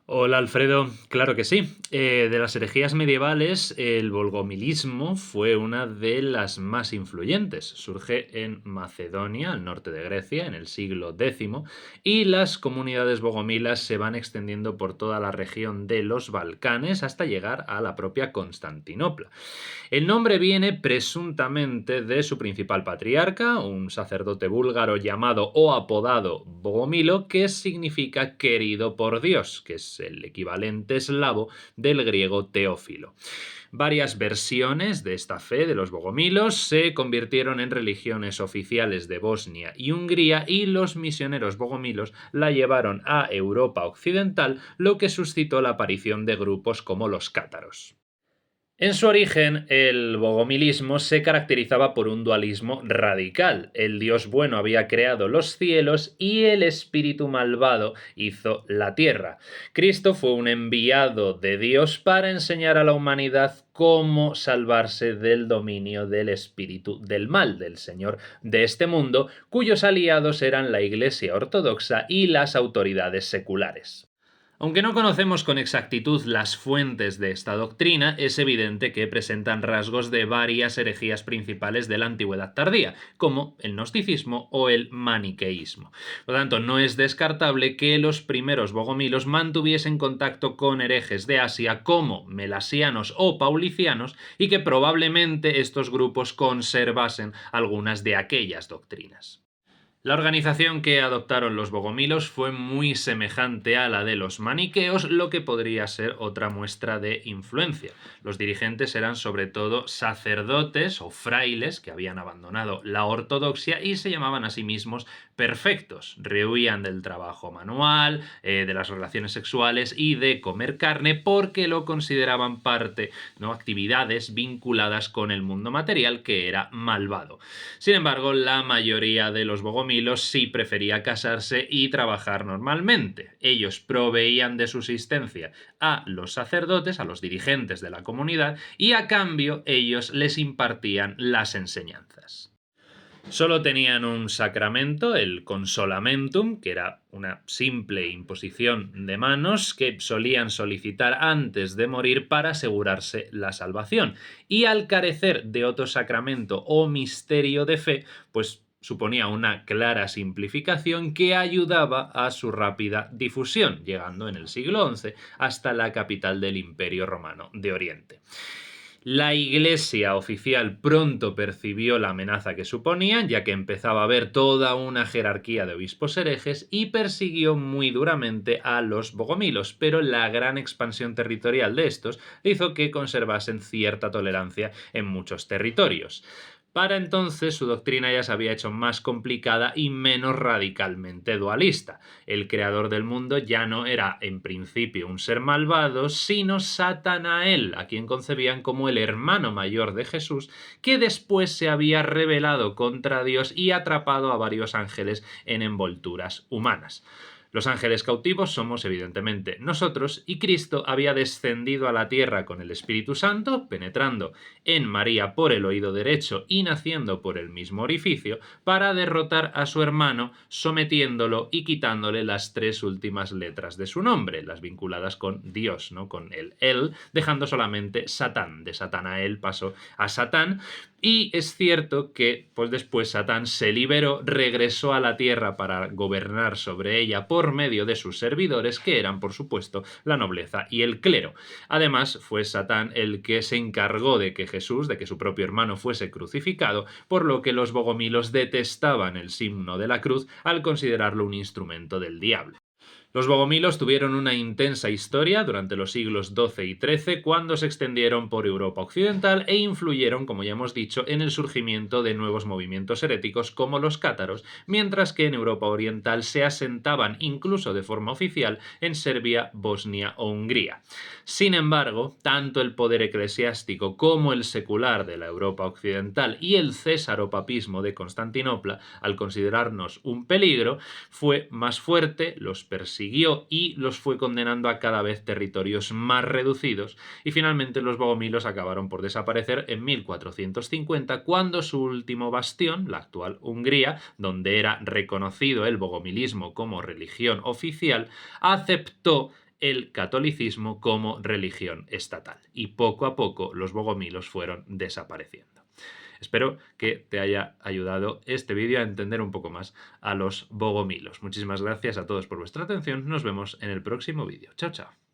Hola Alfredo, claro que sí. De las herejías medievales, el volgomilismo fue una de las más influyentes. Surge en Macedonia, al norte de Grecia, en el siglo X, y las comunidades bogomilas se van extendiendo por toda la región de los Balcanes hasta llegar a la propia Constantinopla. El nombre viene presuntamente de su principal patriarca, un sacerdote búlgaro llamado o apodado Bogomilo, que significa querido por Dios, que es el equivalente eslavo del griego Teófilo. Varias versiones de esta fe de los bogomilos se convirtieron en religiones oficiales de Bosnia y Hungría, y los misioneros bogomilos la llevaron a Europa occidental, lo que suscitó la aparición de grupos como los cátaros. En su origen, el bogomilismo se caracterizaba por un dualismo radical. El dios bueno había creado los cielos y el espíritu malvado hizo la tierra. Cristo fue un enviado de Dios para enseñar a la humanidad cómo salvarse del dominio del espíritu del mal, del señor de este mundo, cuyos aliados eran la Iglesia ortodoxa y las autoridades seculares. Aunque no conocemos con exactitud las fuentes de esta doctrina, es evidente que presentan rasgos de varias herejías principales de la antigüedad tardía, como el gnosticismo o el maniqueísmo. Por lo tanto, no es descartable que los primeros bogomilos mantuviesen contacto con herejes de Asia como melasianos o paulicianos, y que probablemente estos grupos conservasen algunas de aquellas doctrinas. La organización que adoptaron los bogomilos fue muy semejante a la de los maniqueos, lo que podría ser otra muestra de influencia. Los dirigentes eran sobre todo sacerdotes o frailes que habían abandonado la ortodoxia y se llamaban a sí mismos perfectos. Rehuían del trabajo manual, de las relaciones sexuales y de comer carne, porque lo consideraban parte, ¿no?, actividades vinculadas con el mundo material, que era malvado. Sin embargo, la mayoría de los bogomilos sí prefería casarse y trabajar normalmente. Ellos proveían de subsistencia a los sacerdotes, a los dirigentes de la comunidad, y a cambio ellos les impartían las enseñanzas. Solo tenían un sacramento, el consolamentum, que era una simple imposición de manos que solían solicitar antes de morir para asegurarse la salvación. Y al carecer de otro sacramento o misterio de fe, pues suponía una clara simplificación que ayudaba a su rápida difusión, llegando en el siglo XI hasta la capital del Imperio Romano de Oriente. La Iglesia oficial pronto percibió la amenaza que suponían, ya que empezaba a haber toda una jerarquía de obispos herejes, y persiguió muy duramente a los bogomilos, pero la gran expansión territorial de estos hizo que conservasen cierta tolerancia en muchos territorios. Para entonces su doctrina ya se había hecho más complicada y menos radicalmente dualista. El creador del mundo ya no era en principio un ser malvado, sino Satanael, a quien concebían como el hermano mayor de Jesús, que después se había rebelado contra Dios y atrapado a varios ángeles en envolturas humanas. Los ángeles cautivos somos evidentemente nosotros, y Cristo había descendido a la tierra con el Espíritu Santo, penetrando en María por el oído derecho y naciendo por el mismo orificio, para derrotar a su hermano, sometiéndolo y quitándole las tres últimas letras de su nombre, las vinculadas con Dios, ¿no?, con el él, dejando solamente Satán. De Satanael pasó a Satán. Y es cierto que pues después Satán se liberó, regresó a la tierra para gobernar sobre ella por medio de sus servidores, que eran, por supuesto, la nobleza y el clero. Además, fue Satán el que se encargó de que Jesús, de que su propio hermano fuese crucificado, por lo que los bogomilos detestaban el signo de la cruz al considerarlo un instrumento del diablo. Los bogomilos tuvieron una intensa historia durante los siglos XII y XIII, cuando se extendieron por Europa occidental e influyeron, como ya hemos dicho, en el surgimiento de nuevos movimientos heréticos como los cátaros, mientras que en Europa oriental se asentaban incluso de forma oficial en Serbia, Bosnia o Hungría. Sin embargo, tanto el poder eclesiástico como el secular de la Europa occidental y el césaropapismo de Constantinopla, al considerarnos un peligro, fue más fuerte, los persiguió y los fue condenando a cada vez territorios más reducidos, y finalmente los bogomilos acabaron por desaparecer en 1450, cuando su último bastión, la actual Hungría, donde era reconocido el bogomilismo como religión oficial, aceptó el catolicismo como religión estatal. Y poco a poco los bogomilos fueron desapareciendo. Espero que te haya ayudado este vídeo a entender un poco más a los bogomilos. Muchísimas gracias a todos por vuestra atención. Nos vemos en el próximo vídeo. Chao, chao.